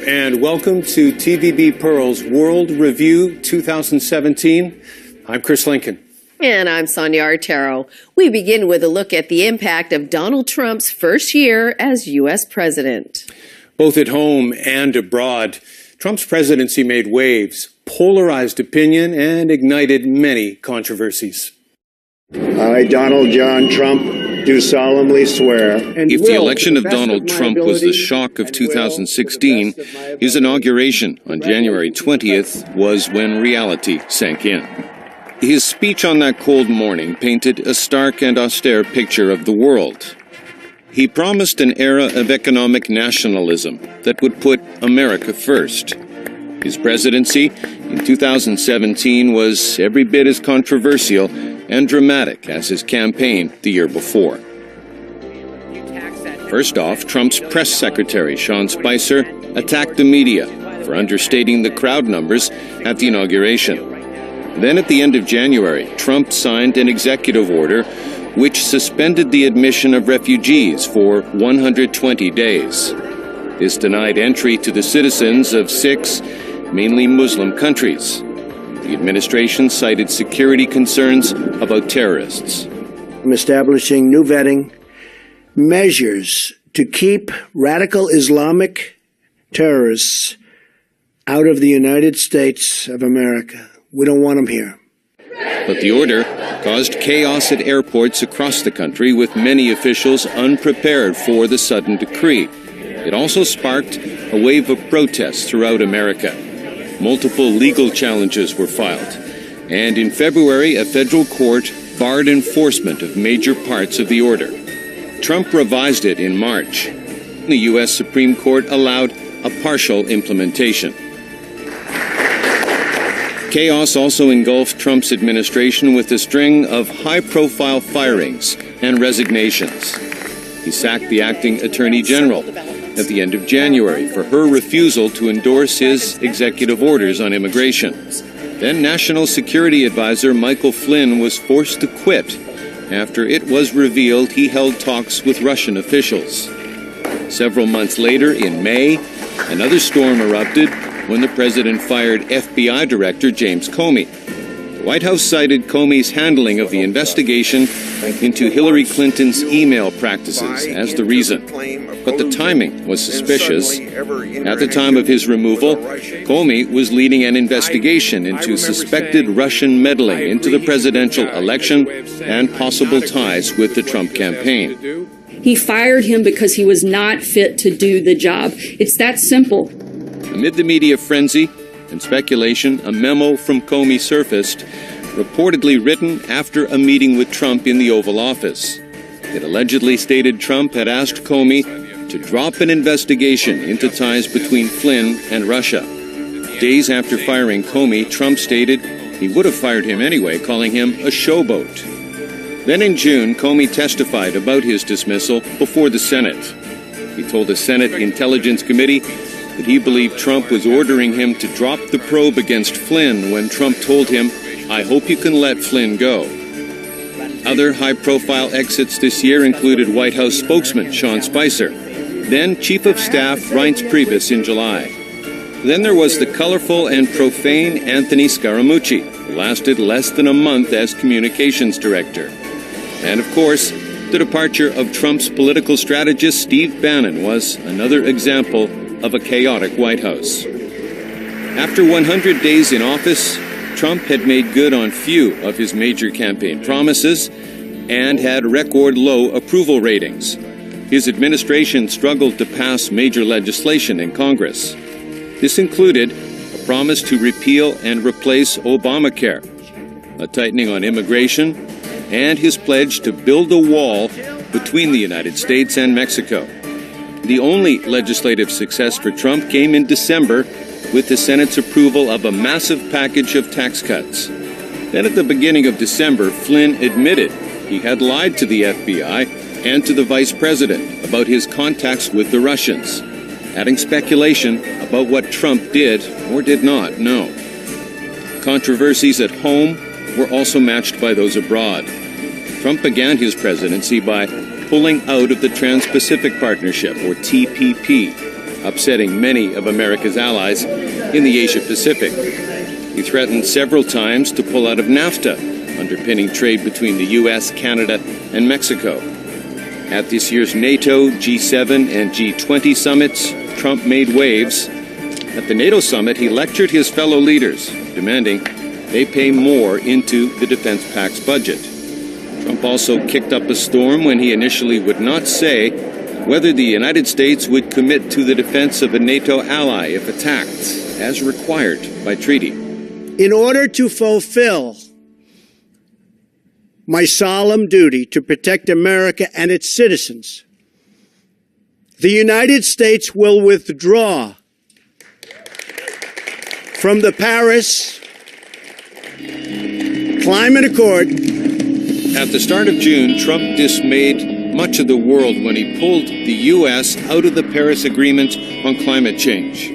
and welcome to TVB Pearl's World Review 2017. I'm Chris Lincoln. And I'm Sonia Artero. We begin with a look at the impact of Donald Trump's first year as U.S. president. Both at home and abroad, Trump's presidency made waves, polarized opinion, and ignited many controversies. I, Donald John Trump, do solemnly swear. If the election of Donald Trump was the shock of 2016, his inauguration on January 20th was when reality sank in. His speech on that cold morning painted a stark and austere picture of the world. He promised an era of economic nationalism that would put America first. His presidency in 2017 was every bit as controversial and dramatic as his campaign the year before. First off, Trump's press secretary, Sean Spicer, attacked the media for understating the crowd numbers at the inauguration. Then at the end of January, Trump signed an executive order which suspended the admission of refugees for 120 days. This denied entry to the citizens of 6, mainly Muslim countries. The administration cited security concerns about terrorists. I'm establishing new vetting measures to keep radical Islamic terrorists out of the United States of America. We don't want them here. But the order caused chaos at airports across the country, with many officials unprepared for the sudden decree. It also sparked a wave of protests throughout America. Multiple legal challenges were filed. And in February, a federal court barred enforcement of major parts of the order. Trump revised it in March. The U.S. Supreme Court allowed a partial implementation. Chaos also engulfed Trump's administration with a string of high-profile firings and resignations. He sacked the acting Attorney General at the end of January for her refusal to endorse his executive orders on immigration. Then National Security Advisor Michael Flynn was forced to quit after it was revealed he held talks with Russian officials. Several months later, in May, another storm erupted when the president fired FBI Director James Comey. The White House cited Comey's handling of the investigation into Hillary Clinton's email practices as the reason. But the timing was suspicious. At the time of his removal, Comey was leading an investigation into suspected Russian meddling into the presidential election and possible ties with the Trump campaign. He fired him because he was not fit to do the job. It's that simple. Amid the media frenzy and speculation, a memo from Comey surfaced, reportedly written after a meeting with Trump in the Oval Office. It allegedly stated Trump had asked Comey to drop an investigation into ties between Flynn and Russia. Days after firing Comey, Trump stated he would have fired him anyway, calling him a showboat. Then in June, Comey testified about his dismissal before the Senate. He told the Senate Intelligence Committee that he believed Trump was ordering him to drop the probe against Flynn when Trump told him, "I hope you can let Flynn go." Other high-profile exits this year included White House spokesman Sean Spicer, then Chief of Staff Reince Priebus in July. Then there was the colorful and profane Anthony Scaramucci, who lasted less than a month as communications director. And of course, the departure of Trump's political strategist Steve Bannon was another example of a chaotic White House. After 100 days in office, Trump had made good on few of his major campaign promises and had record low approval ratings. His administration struggled to pass major legislation in Congress. This included a promise to repeal and replace Obamacare, a tightening on immigration, and his pledge to build a wall between the United States and Mexico. The only legislative success for Trump came in December with the Senate's approval of a massive package of tax cuts. Then at the beginning of December, Flynn admitted he had lied to the FBI and to the vice president about his contacts with the Russians, adding speculation about what Trump did or did not know. Controversies at home were also matched by those abroad. Trump began his presidency by pulling out of the Trans-Pacific Partnership, or TPP. upsetting many of America's allies in the Asia-Pacific. He threatened several times to pull out of NAFTA, underpinning trade between the U.S., Canada, and Mexico. At this year's NATO, G7, and G20 summits, Trump made waves. At the NATO summit, he lectured his fellow leaders, demanding they pay more into the defense pact's budget. Trump also kicked up a storm when he initially would not say whether the United States would commit to the defense of a NATO ally if attacked, as required by treaty. In order to fulfill my solemn duty to protect America and its citizens, the United States will withdraw from the Paris Climate Accord. At the start of June, Trump dismayed much of the world when he pulled the U.S. out of the Paris Agreement on climate change.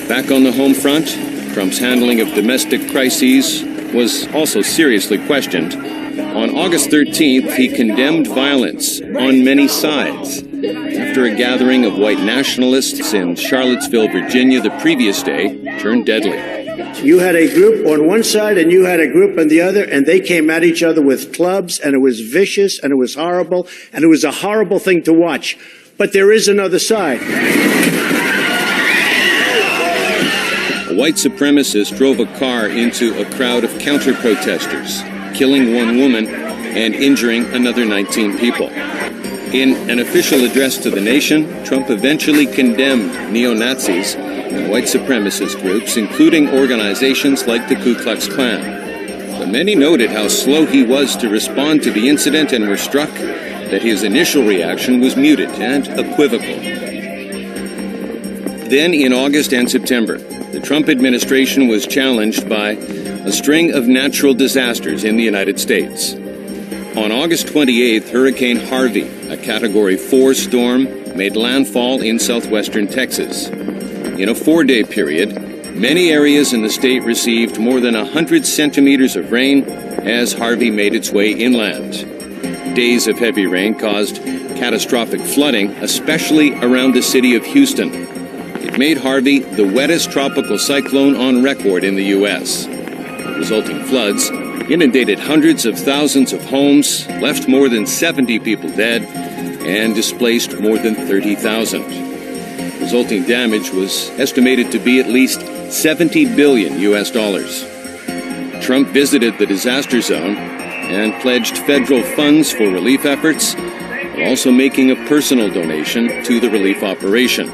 Back on the home front, Trump's handling of domestic crises was also seriously questioned. On August 13th, he condemned violence on many sides. After a gathering of white nationalists in Charlottesville, Virginia, the previous day turned deadly. You had a group on one side and you had a group on the other, and they came at each other with clubs, and it was vicious, and it was horrible, and it was a horrible thing to watch. But there is another side. A white supremacist drove a car into a crowd of counter-protesters, killing one woman and injuring another 19 people. In an official address to the nation, Trump eventually condemned neo-Nazis and white supremacist groups, including organizations like the Ku Klux Klan. But many noted how slow he was to respond to the incident and were struck that his initial reaction was muted and equivocal. Then, in August and September, the Trump administration was challenged by a string of natural disasters in the United States. On August 28th, Hurricane Harvey, a Category 4 storm, made landfall in southwestern Texas. In a 4-day period, many areas in the state received more than 100 centimeters of rain as Harvey made its way inland. Days of heavy rain caused catastrophic flooding, especially around the city of Houston. It made Harvey the wettest tropical cyclone on record in the U.S. The resulting floods inundated hundreds of thousands of homes, left more than 70 people dead, and displaced more than 30,000. Resulting damage was estimated to be at least $70 billion US. Trump visited the disaster zone and pledged federal funds for relief efforts, while also making a personal donation to the relief operation.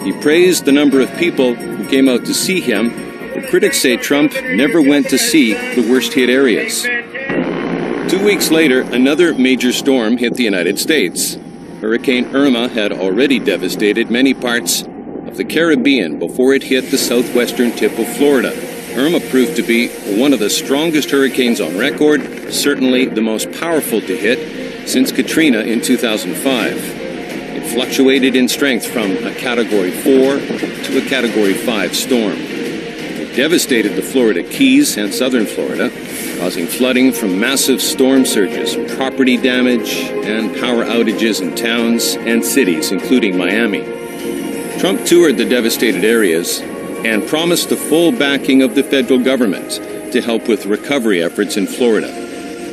He praised the number of people who came out to see him, but critics say Trump never went to see the worst-hit areas. 2 weeks later, another major storm hit the United States. Hurricane Irma had already devastated many parts of the Caribbean before it hit the southwestern tip of Florida. Irma proved to be one of the strongest hurricanes on record, certainly the most powerful to hit since Katrina in 2005. It fluctuated in strength from a Category 4 to a Category 5 storm. It devastated the Florida Keys and southern Florida, causing flooding from massive storm surges, property damage, and power outages in towns and cities, including Miami. Trump toured the devastated areas and promised the full backing of the federal government to help with recovery efforts in Florida.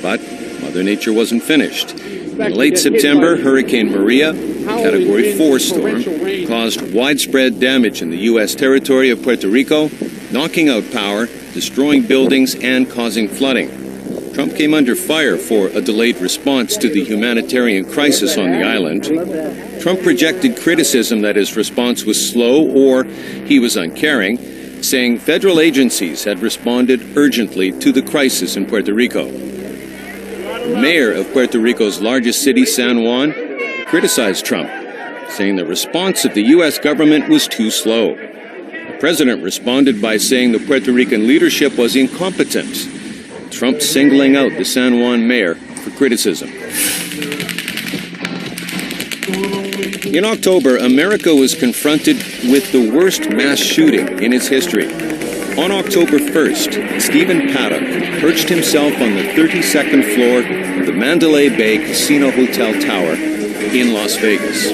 But Mother Nature wasn't finished. In late September, Hurricane Maria, a Category 4 storm, caused widespread damage in the U.S. territory of Puerto Rico, knocking out power, destroying buildings, and causing flooding. Trump came under fire for a delayed response to the humanitarian crisis on the island. Trump projected criticism that his response was slow or he was uncaring, saying federal agencies had responded urgently to the crisis in Puerto Rico. The mayor of Puerto Rico's largest city, San Juan, criticized Trump, saying the response of the U.S. government was too slow. The president responded by saying the Puerto Rican leadership was incompetent. Trump singling out the San Juan mayor for criticism. In October, America was confronted with the worst mass shooting in its history. On October 1st, Stephen Paddock perched himself on the 32nd floor of the Mandalay Bay Casino Hotel Tower in Las Vegas.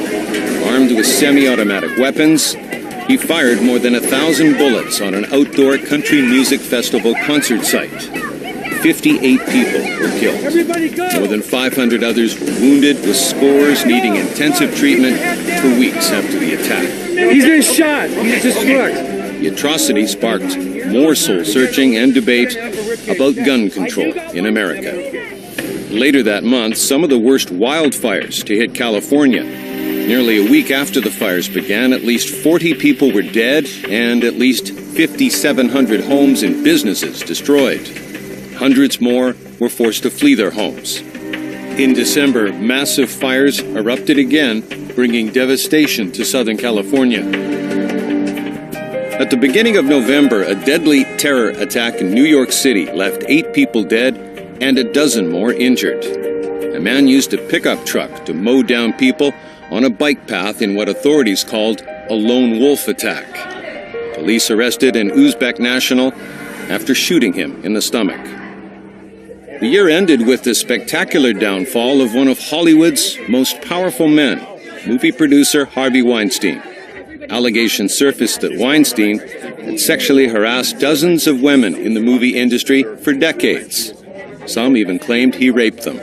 Armed with semi-automatic weapons, he fired more than 1,000 bullets on an outdoor country music festival concert site. 58 people were killed. More than 500 others were wounded, with scores needing intensive treatment for weeks after the attack. He's been shot. He's just struck. The atrocity sparked more soul-searching and debate about gun control in America. Later that month, some of the worst wildfires to hit California. Nearly a week after the fires began, at least 40 people were dead and at least 5,700 homes and businesses destroyed. Hundreds more were forced to flee their homes. In December, massive fires erupted again, bringing devastation to Southern California. At the beginning of November, a deadly terror attack in New York City left 8 people dead and a dozen more injured. A man used a pickup truck to mow down people on a bike path in what authorities called a lone wolf attack. Police arrested an Uzbek national after shooting him in the stomach. The year ended with the spectacular downfall of one of Hollywood's most powerful men, movie producer Harvey Weinstein. Allegations surfaced that Weinstein had sexually harassed dozens of women in the movie industry for decades. Some even claimed he raped them.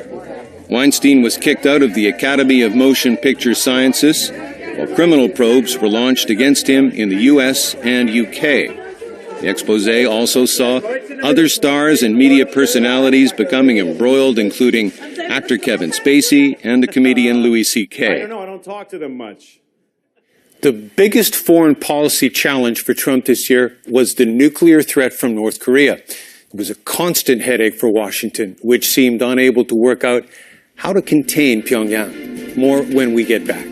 Weinstein was kicked out of the Academy of Motion Picture Sciences, while criminal probes were launched against him in the U.S. and U.K. The expose also saw other stars and media personalities becoming embroiled, including actor Kevin Spacey and the comedian Louis C.K. I don't talk to them much. The biggest foreign policy challenge for Trump this year was the nuclear threat from North Korea. It was a constant headache for Washington, which seemed unable to work out how to contain Pyongyang. More when we get back.